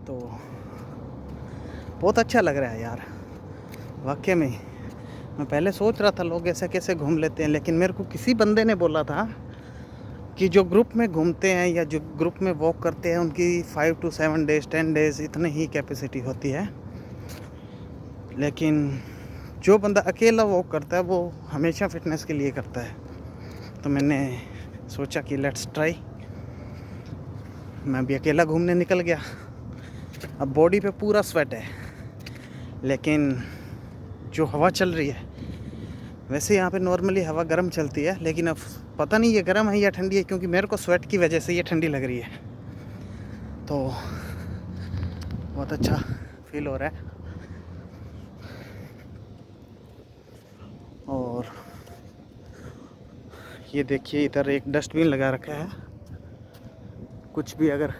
तो बहुत अच्छा लग रहा है यार, वाकई में। मैं पहले सोच रहा था लोग ऐसे कैसे घूम लेते हैं, लेकिन मेरे को किसी बंदे ने बोला था कि जो ग्रुप में घूमते हैं या जो ग्रुप में वॉक करते हैं उनकी 5 to 7 डेज़ 10 डेज़ इतनी ही कैपेसिटी होती है। लेकिन जो बंदा अकेला वॉक करता है वो हमेशा फिटनेस के लिए करता है। तो मैंने सोचा कि लेट्स ट्राई। मैं भी अकेला घूमने निकल गया। अब बॉडी पे पूरा स्वेट है, लेकिन जो हवा चल रही है, वैसे यहाँ पे नॉर्मली हवा गर्म चलती है, लेकिन अब पता नहीं ये गर्म है या ठंडी है, क्योंकि मेरे को स्वेट की वजह से ये ठंडी लग रही है। तो बहुत अच्छा फील हो रहा है। और ये देखिए, इधर एक डस्टबिन लगा रखा है। कुछ भी अगर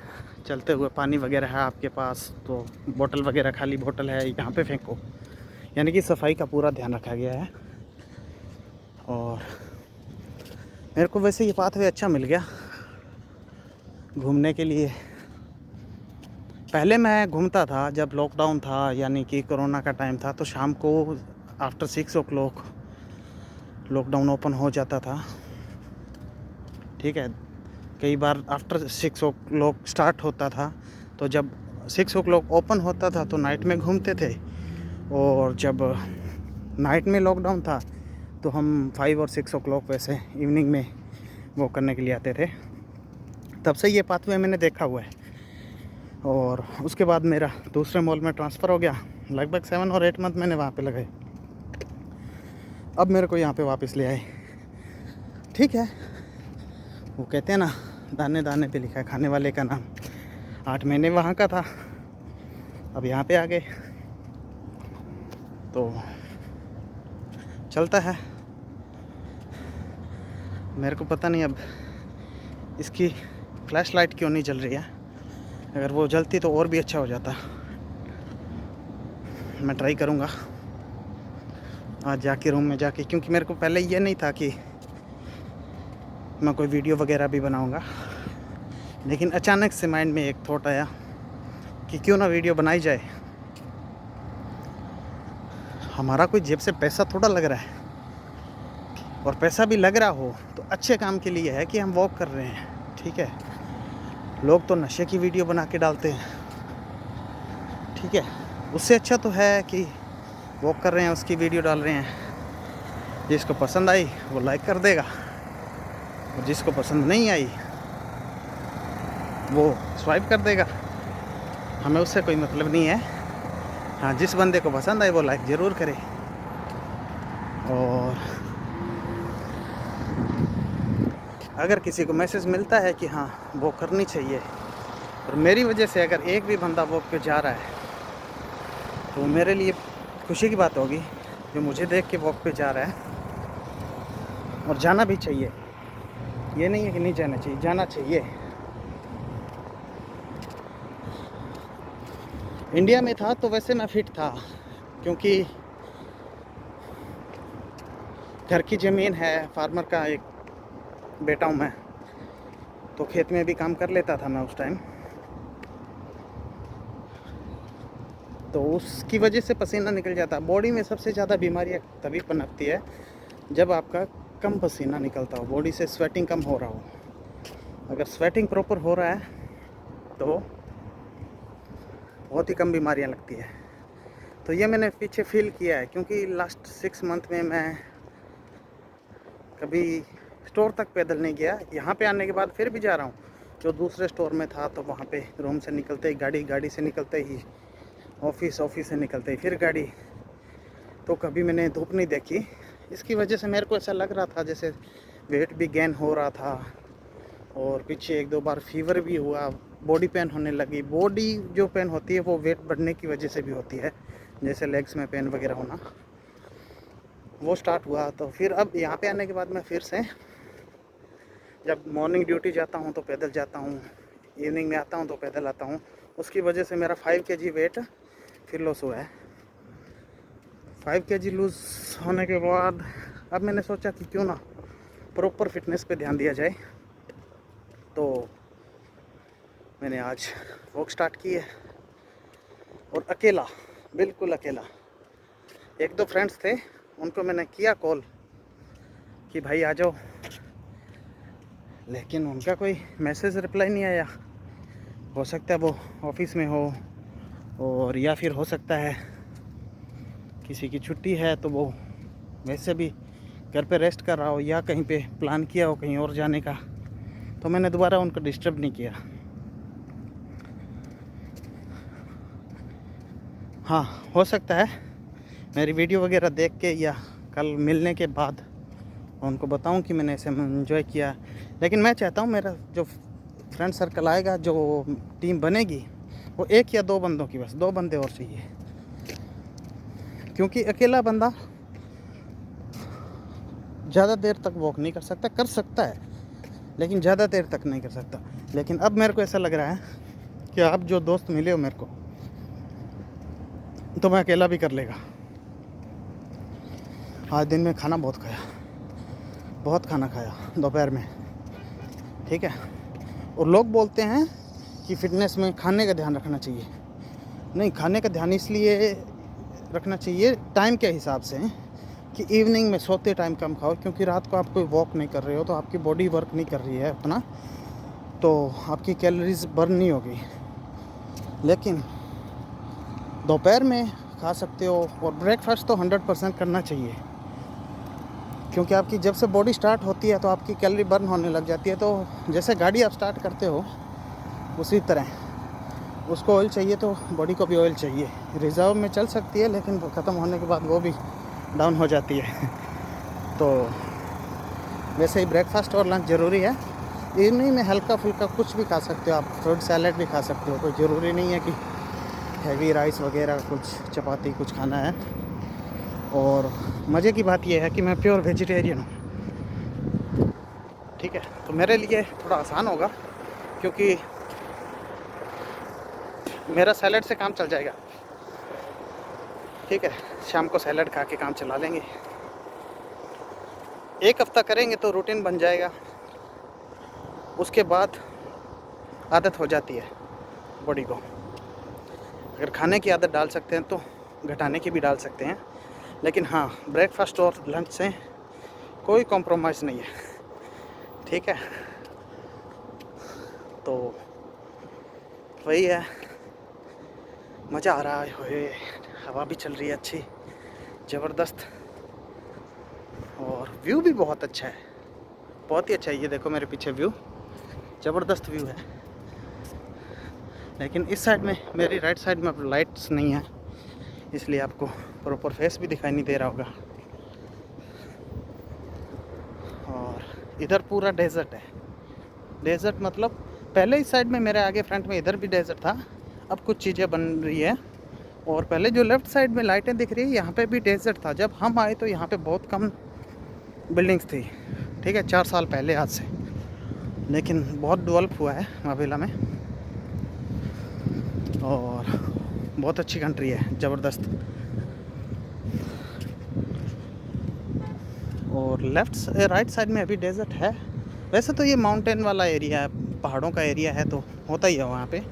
चलते हुए पानी वगैरह है आपके पास तो बोतल वगैरह, खाली बोतल है, यहाँ पे फेंको। यानी कि सफाई का पूरा ध्यान रखा गया है। और मेरे को वैसे ये पाथवे अच्छा मिल गया घूमने के लिए। पहले मैं घूमता था जब लॉकडाउन था, यानी कि कोरोना का टाइम था, तो शाम को आफ्टर 6 o'clock लॉकडाउन ओपन हो जाता था। ठीक है, कई बार आफ्टर 6 o'clock स्टार्ट होता था, तो जब 6 o'clock ओपन होता था तो नाइट में घूमते थे। और जब नाइट में लॉकडाउन था तो हम 5 और 6 o'clock वैसे इवनिंग में वो करने के लिए आते थे। तब से ये पाथवे मैंने देखा हुआ है। और उसके बाद मेरा दूसरे मॉल में ट्रांसफ़र हो गया। लगभग 7 और 8 मंथ मैंने वहाँ पे लगाए। अब मेरे को यहाँ पे वापस ले आए। ठीक है, वो कहते हैं ना, दाने दाने पे लिखा है खाने वाले का नाम। 8 महीने वहाँ का था, अब यहाँ पे आ गए, तो चलता है। मेरे को पता नहीं अब इसकी फ्लैश लाइट क्यों नहीं जल रही है। अगर वो जलती तो और भी अच्छा हो जाता। मैं ट्राई करूँगा आज जाके रूम में जाके, क्योंकि मेरे को पहले ये नहीं था कि मैं कोई वीडियो वगैरह भी बनाऊँगा। लेकिन अचानक से माइंड में एक थॉट आया कि क्यों ना वीडियो बनाई जाए। हमारा कोई जेब से पैसा थोड़ा लग रहा है, और पैसा भी लग रहा हो तो अच्छे काम के लिए है कि हम वॉक कर रहे हैं। ठीक है, लोग तो नशे की वीडियो बना के डालते हैं। ठीक है, उससे अच्छा तो है कि वॉक कर रहे हैं उसकी वीडियो डाल रहे हैं। जिसको पसंद आई वो लाइक कर देगा, और जिसको पसंद नहीं आई वो स्वाइप कर देगा। हमें उससे कोई मतलब नहीं है। हाँ, जिस बंदे को पसंद आए वो लाइक ज़रूर करे। और अगर किसी को मैसेज मिलता है कि हाँ वो करनी चाहिए, और मेरी वजह से अगर एक भी बंदा वॉक पे जा रहा है तो मेरे लिए खुशी की बात होगी, जो मुझे देख के वॉक पे जा रहा है। और जाना भी चाहिए, ये नहीं है कि नहीं जाना चाहिए, जाना चाहिए। इंडिया में था तो वैसे मैं फिट था, क्योंकि घर की ज़मीन है, फार्मर का एक बेटा हूँ मैं, तो खेत में भी काम कर लेता था मैं उस टाइम। तो उसकी वजह से पसीना निकल जाता। बॉडी में सबसे ज़्यादा बीमारियाँ तभी पनपती है जब आपका कम पसीना निकलता हो, बॉडी से स्वेटिंग कम हो रहा हो। अगर स्वेटिंग प्रॉपर हो रहा है तो बहुत ही कम बीमारियाँ लगती है। तो ये मैंने पीछे फील किया है, क्योंकि लास्ट 6 मंथ में मैं कभी स्टोर तक पैदल नहीं गया। यहाँ पे आने के बाद फिर भी जा रहा हूँ। जो दूसरे स्टोर में था तो वहाँ पे रूम से निकलते ही गाड़ी, गाड़ी से निकलते ही ऑफिस, ऑफिस से निकलते ही फिर गाड़ी, तो कभी मैंने धूप नहीं देखी। इसकी वजह से मेरे को ऐसा लग रहा था जैसे वेट भी गेन हो रहा था, और पीछे 1-2 बार फीवर भी हुआ, बॉडी पेन होने लगी। बॉडी जो पेन होती है वो वेट बढ़ने की वजह से भी होती है, जैसे लेग्स में पेन वगैरह होना, वो स्टार्ट हुआ। तो फिर अब यहाँ पे आने के बाद मैं फिर से, जब मॉर्निंग ड्यूटी जाता हूँ तो पैदल जाता हूँ, इवनिंग में आता हूँ तो पैदल आता हूँ। उसकी वजह से मेरा 5 kg वेट फिर लॉस हुआ है। 5 kg लूज़ होने के बाद अब मैंने सोचा कि क्यों ना प्रॉपर फिटनेस पे ध्यान दिया जाए। तो मैंने आज वॉक स्टार्ट की है। और अकेला, बिल्कुल अकेला। एक दो फ्रेंड्स थे, उनको मैंने किया कॉल कि भाई आ जाओ, लेकिन उनका कोई मैसेज रिप्लाई नहीं आया। हो सकता है वो ऑफिस में हो, और या फिर हो सकता है किसी की छुट्टी है तो वो वैसे भी घर पे रेस्ट कर रहा हो, या कहीं पे प्लान किया हो कहीं और जाने का। तो मैंने दोबारा उनको डिस्टर्ब नहीं किया। हाँ, हो सकता है मेरी वीडियो वगैरह देख के या कल मिलने के बाद उनको बताऊं कि मैंने ऐसे एंजॉय किया। लेकिन मैं चाहता हूं मेरा जो फ्रेंड सर्कल आएगा, जो टीम बनेगी, वो एक या दो बंदों की, बस 2 बंदे और चाहिए। क्योंकि अकेला बंदा ज़्यादा देर तक वॉक नहीं कर सकता है, लेकिन ज़्यादा देर तक नहीं कर सकता। लेकिन अब मेरे को ऐसा लग रहा है कि आप जो दोस्त मिले हो मेरे को, तो मैं अकेला भी कर लेगा। आज दिन में खाना बहुत खाना खाया दोपहर में, ठीक है। और लोग बोलते हैं कि फ़िटनेस में खाने का ध्यान रखना चाहिए। नहीं, खाने का ध्यान इसलिए रखना चाहिए टाइम के हिसाब से कि इवनिंग में सोते टाइम कम खाओ, क्योंकि रात को आप कोई वॉक नहीं कर रहे हो तो आपकी बॉडी वर्क नहीं कर रही है अपना, तो आपकी कैलोरीज बर्न नहीं होगी। लेकिन दोपहर में खा सकते हो, और ब्रेकफास्ट तो 100% करना चाहिए, क्योंकि आपकी जब से बॉडी स्टार्ट होती है तो आपकी कैलोरी बर्न होने लग जाती है। तो जैसे गाड़ी आप स्टार्ट करते हो उसी तरह उसको ऑयल चाहिए, तो बॉडी को भी ऑयल चाहिए। रिज़र्व में चल सकती है, लेकिन ख़त्म होने के बाद वो भी डाउन हो जाती है। तो वैसे ही ब्रेकफास्ट और लंच ज़रूरी है। इवनिंग में हल्का फुल्का कुछ भी खा सकते हो आप, फ्रूट सैलेड भी खा सकते हो, कोई ज़रूरी नहीं है कि हैवी राइस वगैरह कुछ चपाती कुछ खाना है। और मज़े की बात यह है कि मैं प्योर वेजिटेरियन हूँ, ठीक है। तो मेरे लिए थोड़ा आसान होगा, क्योंकि मेरा सैलेड से काम चल जाएगा, ठीक है। शाम को सैलेड खा के काम चला लेंगे। 1 हफ्ता करेंगे तो रूटीन बन जाएगा, उसके बाद आदत हो जाती है बॉडी को। अगर खाने की आदत डाल सकते हैं तो घटाने की भी डाल सकते हैं, लेकिन हाँ, ब्रेकफास्ट और लंच से कोई कॉम्प्रोमाइज़ नहीं है, ठीक है। तो वही है, मज़ा आ रहा है, हवा भी चल रही है अच्छी ज़बरदस्त, और व्यू भी बहुत अच्छा है, बहुत ही अच्छा है। ये देखो मेरे पीछे व्यू, ज़बरदस्त व्यू है। लेकिन इस साइड में, मेरी राइट साइड में अब लाइट्स नहीं है, इसलिए आपको प्रॉपर फेस भी दिखाई नहीं दे रहा होगा। और इधर पूरा डेजर्ट है। डेजर्ट मतलब पहले इस साइड में मेरे आगे फ्रंट में इधर भी डेजर्ट था, अब कुछ चीज़ें बन रही है। और पहले जो लेफ़्ट साइड में लाइटें दिख रही है, यहाँ पे भी डेजर्ट था। जब हम आए तो यहाँ पे बहुत कम बिल्डिंग्स थी, ठीक है, 4 साल पहले आज से। लेकिन बहुत डेवलप हुआ है मावेला में, और बहुत अच्छी कंट्री है, ज़बरदस्त। और राइट साइड में अभी डेजर्ट है। वैसे तो ये माउंटेन वाला एरिया है, पहाड़ों का एरिया है, तो होता ही है वहाँ पे।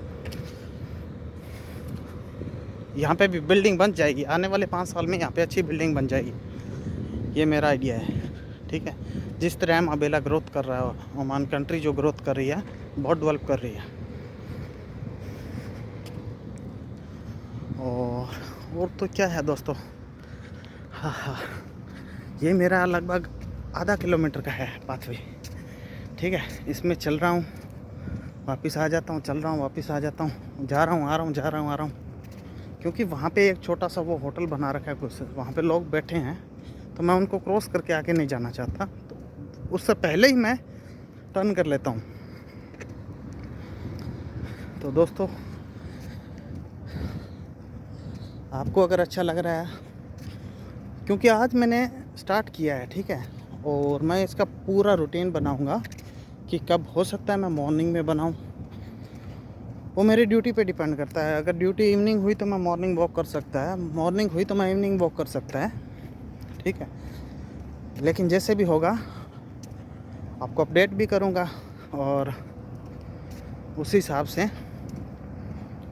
यहाँ पे भी बिल्डिंग बन जाएगी आने वाले 5 साल में, यहाँ पे अच्छी बिल्डिंग बन जाएगी, ये मेरा आइडिया है, ठीक है। जिस तरह मावेला ग्रोथ कर रहा है, ओमान कंट्री जो ग्रोथ कर रही है, बहुत डेवलप कर रही है। और तो क्या है दोस्तों, हाँ, ये मेरा लगभग आधा किलोमीटर का है पाथवे, ठीक है। इसमें चल रहा हूँ, वापस आ जाता हूँ, चल रहा हूँ, वापस आ जाता हूँ, जा रहा हूँ, आ रहा हूँ, जा रहा हूँ, आ रहा हूँ। क्योंकि वहाँ पे एक छोटा सा वो होटल बना रखा है कुछ, वहाँ पे लोग बैठे हैं, तो मैं उनको क्रॉस करके आगे नहीं जाना चाहता, तो उससे पहले ही मैं टर्न कर लेता हूँ। तो दोस्तों, आपको अगर अच्छा लग रहा है, क्योंकि आज मैंने स्टार्ट किया है, ठीक है, और मैं इसका पूरा रूटीन बनाऊंगा कि कब हो सकता है मैं मॉर्निंग में बनाऊं, वो मेरी ड्यूटी पे डिपेंड करता है। अगर ड्यूटी इवनिंग हुई तो मैं मॉर्निंग वॉक कर सकता है, मॉर्निंग हुई तो मैं इवनिंग वॉक कर सकता है, ठीक है। लेकिन जैसे भी होगा आपको अपडेट भी करूंगा, और उसी हिसाब से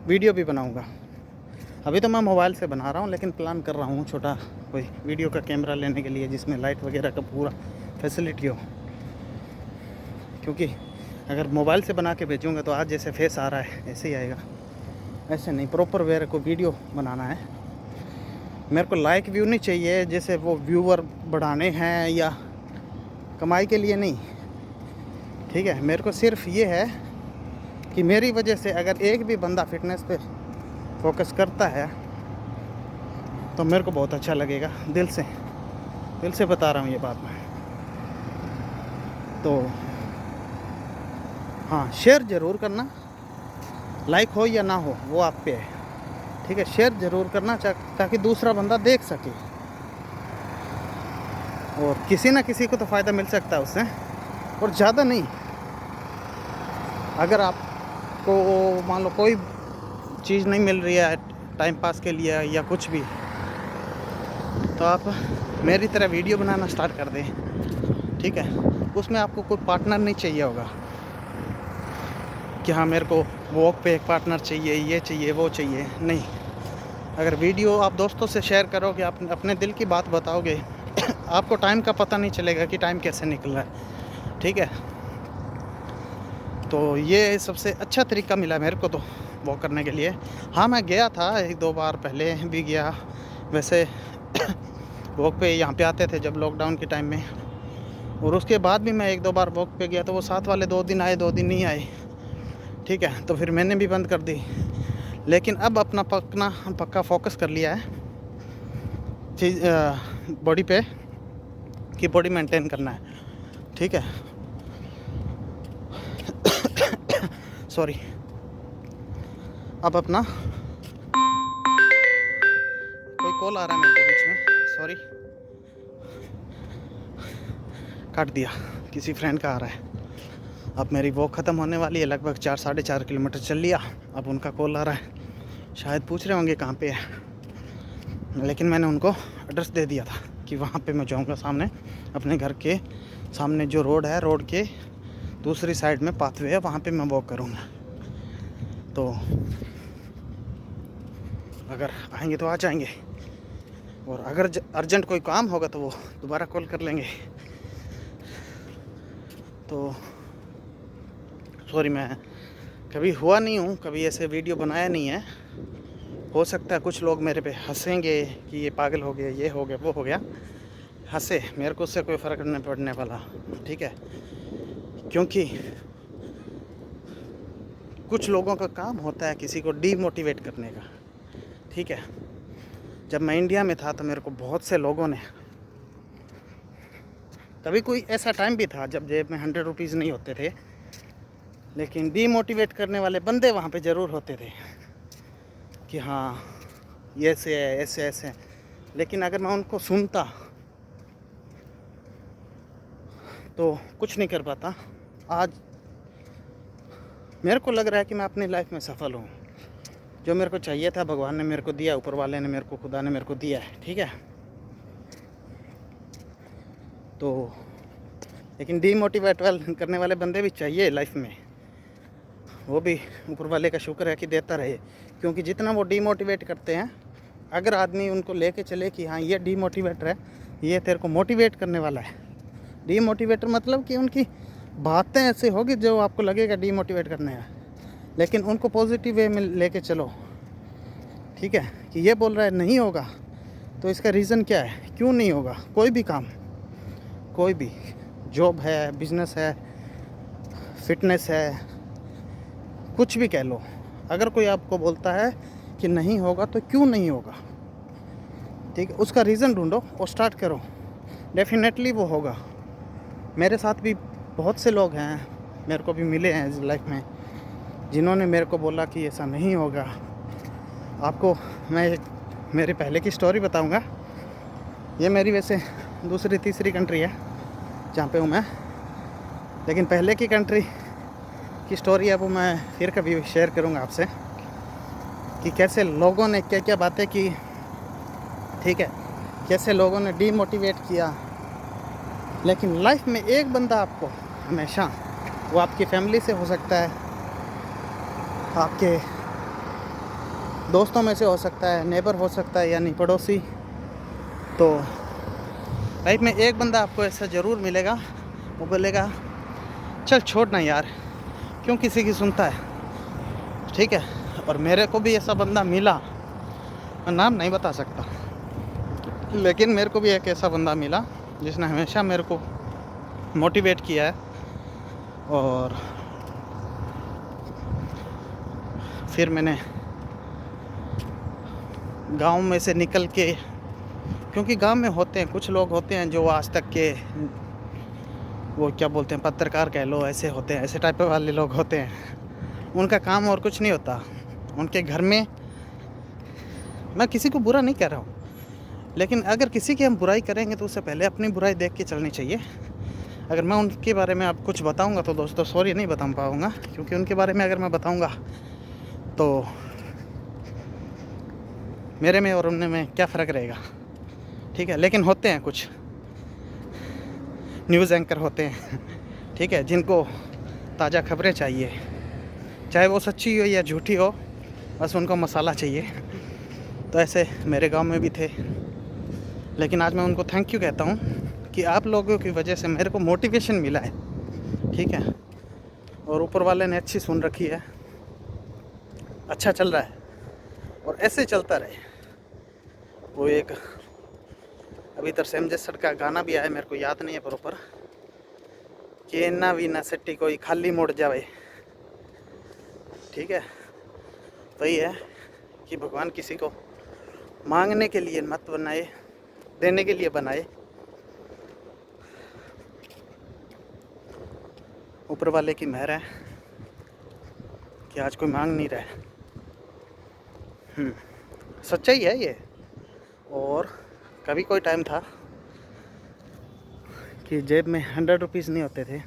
वीडियो भी बनाऊंगा। अभी तो मैं मोबाइल से बना रहा हूँ, लेकिन प्लान कर रहा हूँ छोटा कोई वीडियो का कैमरा लेने के लिए जिसमें लाइट वगैरह का पूरा फैसिलिटी हो। क्योंकि अगर मोबाइल से बना के भेजूँगा तो आज जैसे फेस आ रहा है ऐसे ही आएगा, ऐसे नहीं। प्रॉपर वेयर को वीडियो बनाना है। मेरे को लाइक व्यू नहीं चाहिए, जैसे वो व्यूअर बढ़ाने हैं या कमाई के लिए नहीं, ठीक है। मेरे को सिर्फ ये है कि मेरी वजह से अगर एक भी बंदा फिटनेस पे फोकस करता है तो मेरे को बहुत अच्छा लगेगा। दिल से बता रहा हूँ ये बात मैं। तो हाँ, शेयर ज़रूर करना, लाइक हो या ना हो वो आप पे है, ठीक है। शेयर ज़रूर करना ताकि दूसरा बंदा देख सके, और किसी ना किसी को तो फ़ायदा मिल सकता है उससे, और ज़्यादा नहीं। अगर आपको मान लो कोई चीज़ नहीं मिल रही है टाइम पास के लिए या कुछ भी, तो आप मेरी तरह वीडियो बनाना स्टार्ट कर दें, ठीक है। उसमें आपको कोई पार्टनर नहीं चाहिए होगा कि हाँ मेरे को वॉक पे एक पार्टनर चाहिए, ये चाहिए, वो चाहिए, नहीं। अगर वीडियो आप दोस्तों से शेयर करोगे, आप अपने दिल की बात बताओगे, आपको टाइम का पता नहीं चलेगा कि टाइम कैसे निकल रहा है, ठीक है। तो ये सबसे अच्छा तरीका मिला मेरे को तो वॉक करने के लिए। हाँ, मैं गया था 1-2 बार, पहले भी गया वैसे वॉक पे। यहाँ पे आते थे जब लॉकडाउन के टाइम में, और उसके बाद भी मैं 1-2 बार वॉक पे गया, तो वो साथ वाले 2 दिन आए, 2 दिन नहीं आए, ठीक है। तो फिर मैंने भी बंद कर दी। लेकिन अब अपना पक्का फोकस कर लिया है चीज़ बॉडी पे, कि बॉडी मेंटेन करना है, ठीक है। सॉरी, अब अपना कोई कॉल आ रहा है मेरे को बीच में, सॉरी, काट दिया, किसी फ्रेंड का आ रहा है। अब मेरी वॉक ख़त्म होने वाली है, लगभग 4-4.5 किलोमीटर चल लिया। अब उनका कॉल आ रहा है, शायद पूछ रहे होंगे कहाँ पे है, लेकिन मैंने उनको एड्रेस दे दिया था कि वहाँ पे मैं जाऊँगा। सामने अपने घर के सामने जो रोड है, रोड के दूसरी साइड में पाथवे है, वहाँ पे मैं वॉक करूँगा। तो अगर आएंगे तो आ जाएंगे, और अगर अर्जेंट कोई काम होगा तो वो दोबारा कॉल कर लेंगे। तो सॉरी, मैं कभी हुआ नहीं हूँ, कभी ऐसे वीडियो बनाया नहीं है। हो सकता है कुछ लोग मेरे पे हंसेंगे कि ये पागल हो गया, ये हो गया, वो हो गया। हंसे, मेरे को उससे कोई फ़र्क नहीं पड़ने वाला, ठीक है। क्योंकि कुछ लोगों का काम होता है किसी को डीमोटिवेट करने का, ठीक है। जब मैं इंडिया में था तो मेरे को बहुत से लोगों ने, कभी कोई ऐसा टाइम भी था जब जेब में 100 रुपीज़ नहीं होते थे, लेकिन डीमोटिवेट करने वाले बंदे वहाँ पे ज़रूर होते थे कि हाँ ये ऐसे है, ऐसे ऐसे। लेकिन अगर मैं उनको सुनता तो कुछ नहीं कर पाता। आज मेरे को लग रहा है कि मैं अपनी लाइफ में सफल हूँ। जो मेरे को चाहिए था भगवान ने मेरे को दिया, ऊपर वाले ने मेरे को, खुदा ने मेरे को दिया है, ठीक है। तो लेकिन डीमोटिवेट करने वाले बंदे भी चाहिए लाइफ में, वो भी ऊपर वाले का शुक्र है कि देता रहे। क्योंकि जितना वो डीमोटिवेट करते हैं, अगर आदमी उनको लेके चले कि हाँ ये डीमोटिवेटर है, ये तेरे को मोटिवेट करने वाला है। डीमोटिवेटर मतलब कि उनकी बातें ऐसे होगी जो आपको लगेगा डीमोटिवेट करने हैं, लेकिन उनको पॉजिटिव वे में लेके चलो, ठीक है। कि ये बोल रहा है नहीं होगा, तो इसका रीज़न क्या है, क्यों नहीं होगा। कोई भी काम, कोई भी जॉब है, बिजनेस है, फिटनेस है, कुछ भी कह लो, अगर कोई आपको बोलता है कि नहीं होगा तो क्यों नहीं होगा, ठीक है। उसका रीज़न ढूंढो और स्टार्ट करो, डेफिनेटली वो होगा। मेरे साथ भी बहुत से लोग हैं, मेरे को भी मिले हैं लाइफ में, जिन्होंने मेरे को बोला कि ऐसा नहीं होगा। आपको मैं मेरे पहले की स्टोरी बताऊंगा। ये मेरी वैसे दूसरी तीसरी कंट्री है जहाँ पे हूँ मैं, लेकिन पहले की कंट्री की स्टोरी है वो मैं फिर कभी शेयर करूँगा आपसे, कि कैसे लोगों ने क्या क्या बातें की, ठीक है, कैसे लोगों ने डीमोटिवेट किया। लेकिन लाइफ में एक बंदा आपको हमेशा, वो आपकी फैमिली से हो सकता है, आपके दोस्तों में से हो सकता है, नेबर हो सकता है, यानी पड़ोसी। तो लाइफ में एक बंदा आपको ऐसा ज़रूर मिलेगा, वो बोलेगा चल छोड़ ना यार, क्यों किसी की सुनता है, ठीक है। और मेरे को भी ऐसा बंदा मिला, मैं नाम नहीं बता सकता, लेकिन मेरे को भी एक ऐसा बंदा मिला जिसने हमेशा मेरे को मोटिवेट किया है। और फिर मैंने गांव में से निकल के, क्योंकि गांव में होते हैं कुछ लोग होते हैं जो आज तक के, वो क्या बोलते हैं, पत्रकार कह लो, ऐसे होते हैं, ऐसे टाइप वाले लोग होते हैं। उनका काम और कुछ नहीं होता उनके घर में। मैं किसी को बुरा नहीं कह रहा हूँ, लेकिन अगर किसी की हम बुराई करेंगे तो उससे पहले अपनी बुराई देख के चलनी चाहिए। अगर मैं उनके बारे में आप कुछ बताऊंगा तो दोस्तों सॉरी नहीं बता पाऊंगा, क्योंकि उनके बारे में अगर मैं बताऊंगा तो मेरे में और उनमें क्या फ़र्क रहेगा, ठीक है। लेकिन होते हैं कुछ न्यूज़ एंकर होते हैं, ठीक है, जिनको ताज़ा खबरें चाहिए, चाहे वो सच्ची हो या झूठी हो, बस उनको मसाला चाहिए। तो ऐसे मेरे गांव में भी थे, लेकिन आज मैं उनको थैंक यू कहता हूँ कि आप लोगों की वजह से मेरे को मोटिवेशन मिला है, ठीक है। और ऊपर वाले ने अच्छी सुन रखी है, अच्छा चल रहा है और ऐसे चलता रहे। वो एक अभी तरसेम जैसर का गाना भी आया, मेरे को याद नहीं है प्रॉपर, कि ना भी ना सट्टी कोई खाली मुड़ जावे, ठीक है। वही है कि भगवान किसी को मांगने के लिए मत बनाए, देने के लिए बनाए। ऊपर वाले की मेहर है कि आज कोई मांग नहीं रहा है। सच्चाई है ये। और कभी कोई टाइम था कि जेब में 100 रुपीज़ नहीं होते थे,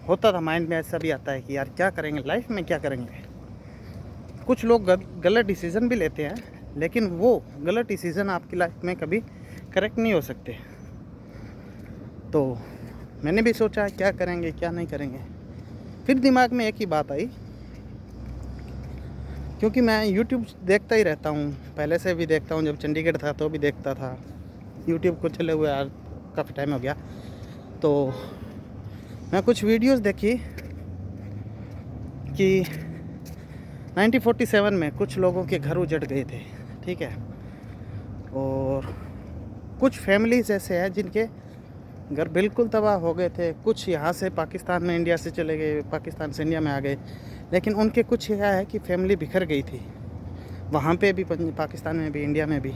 होता था माइंड में ऐसा भी आता है कि यार क्या करेंगे लाइफ में, क्या करेंगे। कुछ लोग गलत डिसीज़न भी लेते हैं, लेकिन वो गलत डिसीज़न आपकी लाइफ में कभी करेक्ट नहीं हो सकते। तो मैंने भी सोचा क्या करेंगे क्या नहीं करेंगे। फिर दिमाग में एक ही बात आई, क्योंकि मैं YouTube देखता ही रहता हूँ, पहले से भी देखता हूँ, जब चंडीगढ़ था तो भी देखता था। YouTube को चले हुए यार काफ़ी टाइम हो गया। तो मैं कुछ वीडियोस देखी कि 1947 में कुछ लोगों के घर उजड़ गए थे, ठीक है। और कुछ फैमिलीज ऐसे हैं जिनके घर बिल्कुल तबाह हो गए थे। कुछ यहाँ से पाकिस्तान में, इंडिया से चले गए, पाकिस्तान से इंडिया में आ गए, लेकिन उनके कुछ यह है कि फैमिली बिखर गई थी वहाँ पे भी, पाकिस्तान में भी, इंडिया में भी।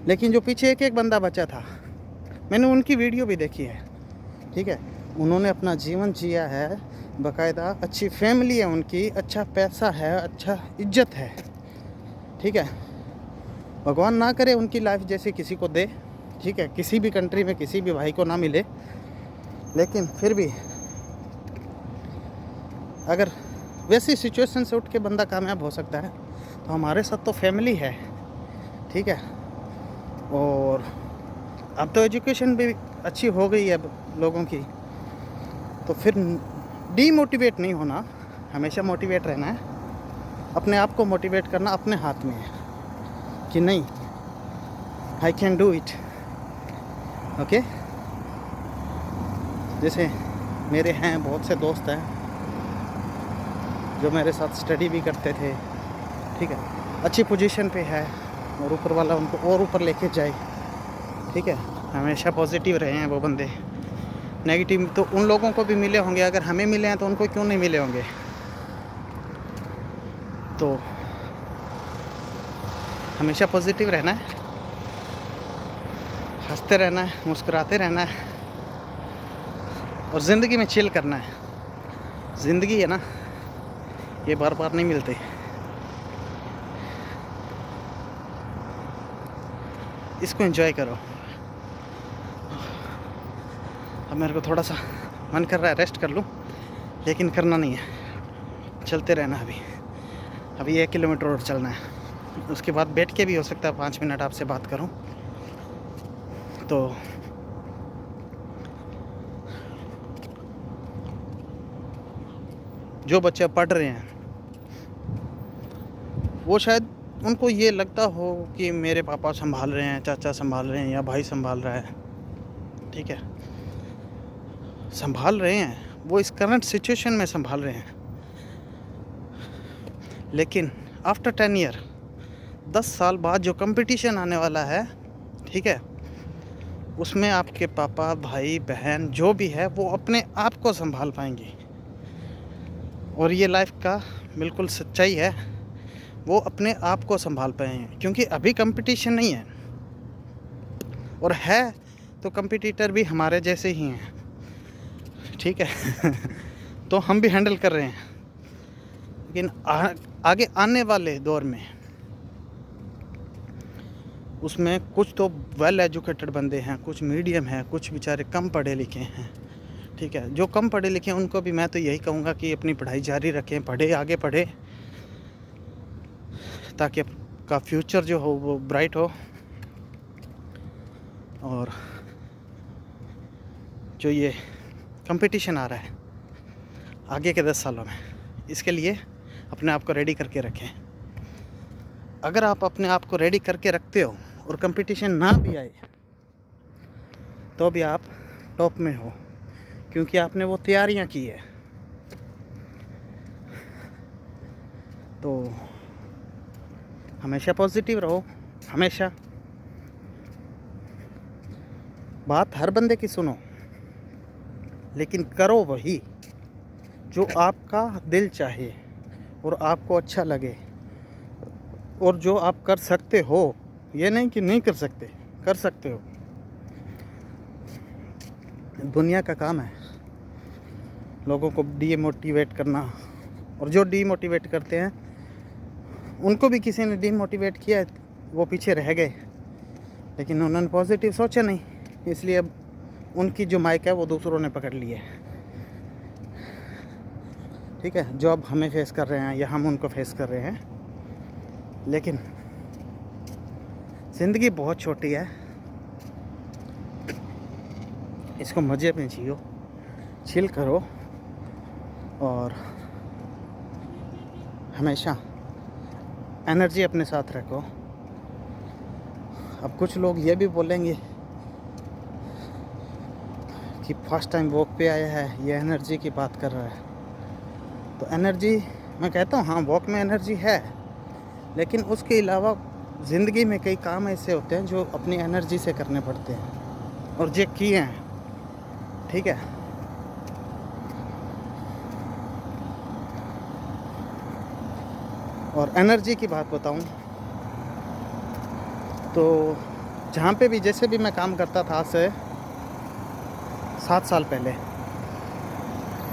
लेकिन जो पीछे एक एक बंदा बचा था, मैंने उनकी वीडियो भी देखी है, ठीक है। उन्होंने अपना जीवन जिया है बाकायदा, अच्छी फैमिली है उनकी, अच्छा पैसा है, अच्छा इज्जत है, ठीक है। भगवान ना करे उनकी लाइफ जैसे किसी को दे, ठीक है, किसी भी कंट्री में किसी भी भाई को ना मिले, लेकिन फिर भी अगर वैसी सिचुएशन से उठ के बंदा कामयाब हो सकता है तो हमारे साथ तो फैमिली है, ठीक है। और अब तो एजुकेशन भी अच्छी हो गई है लोगों की, तो फिर डीमोटिवेट नहीं होना, हमेशा मोटिवेट रहना है। अपने आप को मोटिवेट करना अपने हाथ में है कि नहीं, I can do it, okay. जैसे मेरे हैं बहुत से दोस्त हैं जो मेरे साथ स्टडी भी करते थे, ठीक है, अच्छी पोजीशन पे है, और ऊपर वाला उनको और ऊपर लेके जाए, ठीक है। हमेशा पॉजिटिव रहे हैं वो बंदे। नेगेटिव तो उन लोगों को भी मिले होंगे, अगर हमें मिले हैं तो उनको क्यों नहीं मिले होंगे। तो हमेशा पॉजिटिव रहना है, हंसते रहना है, मुस्कुराते रहना है, और ज़िंदगी में चिल करना है। ज़िंदगी है ना, ये बार बार नहीं मिलते। इसको एंजॉय करो। अब मेरे को थोड़ा सा मन कर रहा है रेस्ट कर लूँ, लेकिन करना नहीं है, चलते रहना। अभी 1 किलोमीटर और चलना है, उसके बाद बैठ के भी हो सकता है 5 मिनट आपसे बात करूं। तो जो बच्चे पढ़ रहे हैं वो शायद उनको ये लगता हो कि मेरे पापा संभाल रहे हैं, चाचा संभाल रहे हैं या भाई संभाल रहा है, ठीक है, संभाल रहे हैं, वो इस करंट सिचुएशन में संभाल रहे हैं। लेकिन आफ्टर 10 ईयर, 10 साल बाद जो कंपटीशन आने वाला है, ठीक है, उसमें आपके पापा, भाई, बहन जो भी है वो अपने आप को संभाल पाएंगे। और ये लाइफ का बिल्कुल सच्चाई है, वो अपने आप को संभाल पाएंगे, क्योंकि अभी कंपटीशन नहीं है, और है तो कंपटीटर भी हमारे जैसे ही हैं, ठीक है। तो हम भी हैंडल कर रहे हैं। लेकिन आगे आने वाले दौर में उसमें कुछ तो वेल एजुकेटेड बंदे हैं, कुछ मीडियम हैं, कुछ बेचारे कम पढ़े लिखे हैं, ठीक है। जो कम पढ़े लिखे हैं उनको भी मैं तो यही कहूँगा कि अपनी पढ़ाई जारी रखें, पढ़े, आगे पढ़े, ताकि आपका फ्यूचर जो हो वो ब्राइट हो। और जो ये कंपटीशन आ रहा है आगे के 10 सालों में, इसके लिए अपने आप को रेडी करके रखें। अगर आप अपने आप को रेडी करके रखते हो और कंपटीशन ना भी आए तो भी आप टॉप में हो, क्योंकि आपने वो तैयारियां की है। तो हमेशा पॉजिटिव रहो, हमेशा। बात हर बंदे की सुनो, लेकिन करो वही जो आपका दिल चाहे और आपको अच्छा लगे, और जो आप कर सकते हो। ये नहीं कि नहीं कर सकते, कर सकते हो। दुनिया का काम है लोगों को डीमोटिवेट करना, और जो डीमोटिवेट करते हैं उनको भी किसी ने डीमोटिवेट किया, वो पीछे रह गए, लेकिन उन्होंने पॉजिटिव सोचा नहीं, इसलिए अब उनकी जो माइक है वो दूसरों ने पकड़ ली है, ठीक है। जो अब हमें फेस कर रहे हैं या हम उनको फेस कर रहे हैं। लेकिन ज़िंदगी बहुत छोटी है, इसको मज़े में जियो, चिल करो, और हमेशा एनर्जी अपने साथ रखो। अब कुछ लोग ये भी बोलेंगे कि फर्स्ट टाइम वॉक पे आया है, ये एनर्जी की बात कर रहा है। तो एनर्जी, मैं कहता हूँ हाँ, वॉक में एनर्जी है, लेकिन उसके अलावा ज़िंदगी में कई काम ऐसे होते हैं जो अपनी एनर्जी से करने पड़ते हैं, और जो किए हैं, ठीक है। और एनर्जी की बात बताऊं तो जहाँ पे भी, जैसे भी मैं काम करता था आज से 7 साल पहले,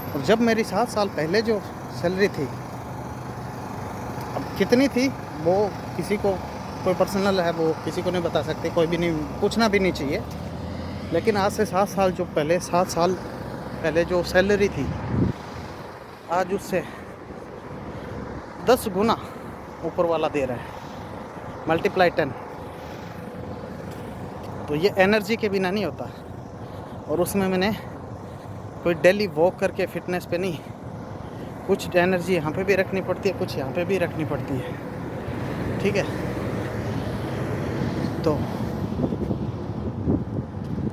और जब मेरी 7 साल पहले जो सैलरी थी, अब कितनी थी वो किसी को, कोई पर्सनल है वो किसी को नहीं बता सकते, कोई भी नहीं, पूछना भी नहीं चाहिए। लेकिन आज से 7 साल जो पहले, 7 साल पहले जो सैलरी थी, आज उससे 10 गुना ऊपर वाला दे रहा है, मल्टीप्लाई 10। तो ये एनर्जी के बिना नहीं होता। और उसमें मैंने कोई डेली वॉक करके फिटनेस पे नहीं, कुछ एनर्जी यहाँ पे भी रखनी पड़ती है, कुछ यहाँ पे भी रखनी पड़ती है, ठीक है। तो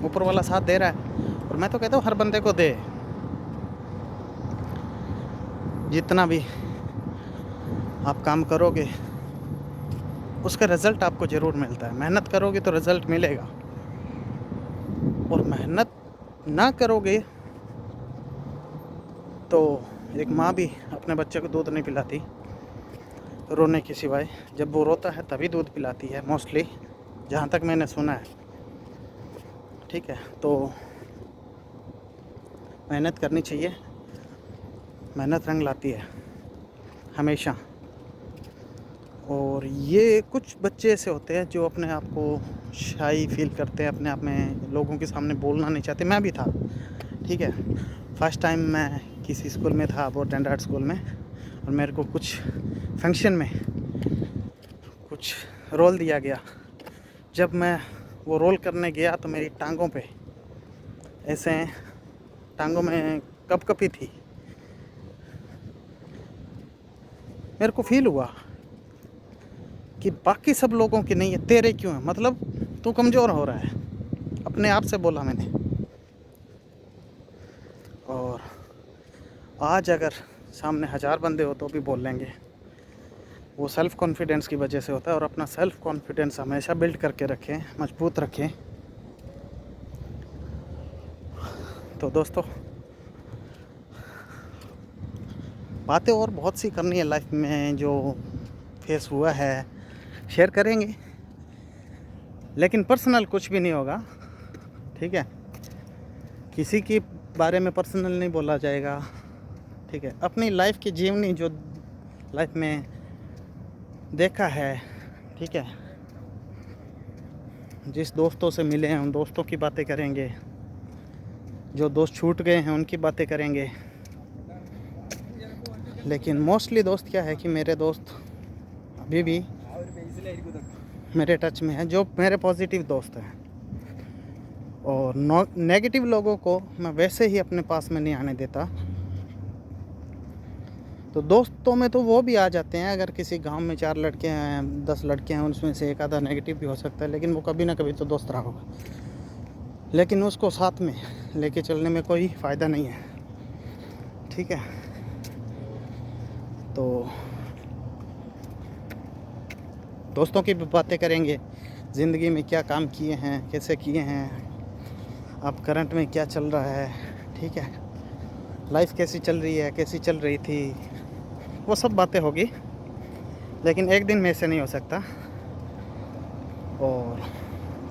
ऊपर वाला साथ दे रहा है, और मैं तो कहता हूँ हर बंदे को दे, जितना भी आप काम करोगे उसका रिज़ल्ट आपको ज़रूर मिलता है। मेहनत करोगे तो रिज़ल्ट मिलेगा, और मेहनत ना करोगे तो एक माँ भी अपने बच्चे को दूध नहीं पिलाती रोने के सिवाय। जब वो रोता है तभी दूध पिलाती है मोस्टली, जहाँ तक मैंने सुना है, ठीक है। तो मेहनत करनी चाहिए, मेहनत रंग लाती है हमेशा। और ये कुछ बच्चे ऐसे होते हैं जो अपने आप को शाई फील करते हैं, अपने आप में लोगों के सामने बोलना नहीं चाहते। मैं भी था, ठीक है। फर्स्ट टाइम मैं किसी स्कूल में था, वो स्टैंडर्ड स्कूल में, और मेरे को कुछ फंक्शन में कुछ रोल दिया गया। जब मैं वो रोल करने गया तो मेरी टांगों पे ऐसे, टांगों में कपकपी थी। मेरे को फील हुआ कि बाकी सब लोगों की नहीं है, तेरे क्यों है, मतलब तू कमज़ोर हो रहा है, अपने आप से बोला मैंने। और आज अगर सामने 1000 बंदे हो तो भी बोल लेंगे, वो सेल्फ़ कॉन्फिडेंस की वजह से होता है। और अपना सेल्फ़ कॉन्फिडेंस हमेशा बिल्ड करके रखें, मजबूत रखें। तो दोस्तों, बातें और बहुत सी करनी है लाइफ में, जो फेस हुआ है शेयर करेंगे, लेकिन पर्सनल कुछ भी नहीं होगा, ठीक है। किसी के बारे में पर्सनल नहीं बोला जाएगा, ठीक है। अपनी लाइफ की जीवनी जो लाइफ में देखा है, ठीक है, जिस दोस्तों से मिले हैं उन दोस्तों की बातें करेंगे, जो दोस्त छूट गए हैं उनकी बातें करेंगे। लेकिन मोस्टली दोस्त क्या है कि मेरे दोस्त अभी भी मेरे टच में है, जो मेरे पॉजिटिव दोस्त हैं। और नेगेटिव लोगों को मैं वैसे ही अपने पास में नहीं आने देता। तो दोस्तों में तो वो भी आ जाते हैं, अगर किसी गांव में 4 लड़के हैं, 10 लड़के हैं, उनमें से एक आधा नेगेटिव भी हो सकता है, लेकिन वो कभी ना कभी तो दोस्त रहा होगा। लेकिन उसको साथ में लेके चलने में कोई फ़ायदा नहीं है, ठीक है। तो दोस्तों की भी बातें करेंगे, ज़िंदगी में क्या काम किए हैं, कैसे किए हैं, अब करंट में क्या चल रहा है, ठीक है, लाइफ कैसी चल रही है, कैसी चल रही थी, वो सब बातें होगी। लेकिन एक दिन में ऐसे नहीं हो सकता। और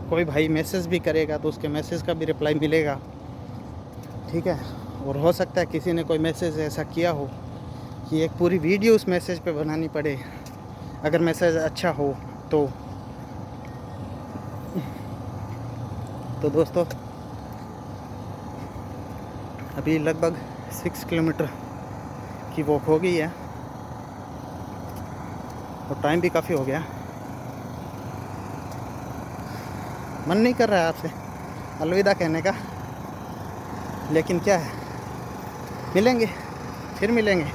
कोई भाई मैसेज भी करेगा तो उसके मैसेज का भी रिप्लाई मिलेगा, ठीक है। और हो सकता है किसी ने कोई मैसेज ऐसा किया हो कि एक पूरी वीडियो उस मैसेज पे बनानी पड़े, अगर मैसेज अच्छा हो तो। दोस्तों, अभी लगभग 6 किलोमीटर की वॉक हो गई है और टाइम भी काफ़ी हो गया। मन नहीं कर रहा है आपसे अलविदा कहने का, लेकिन क्या है, मिलेंगे, फिर मिलेंगे।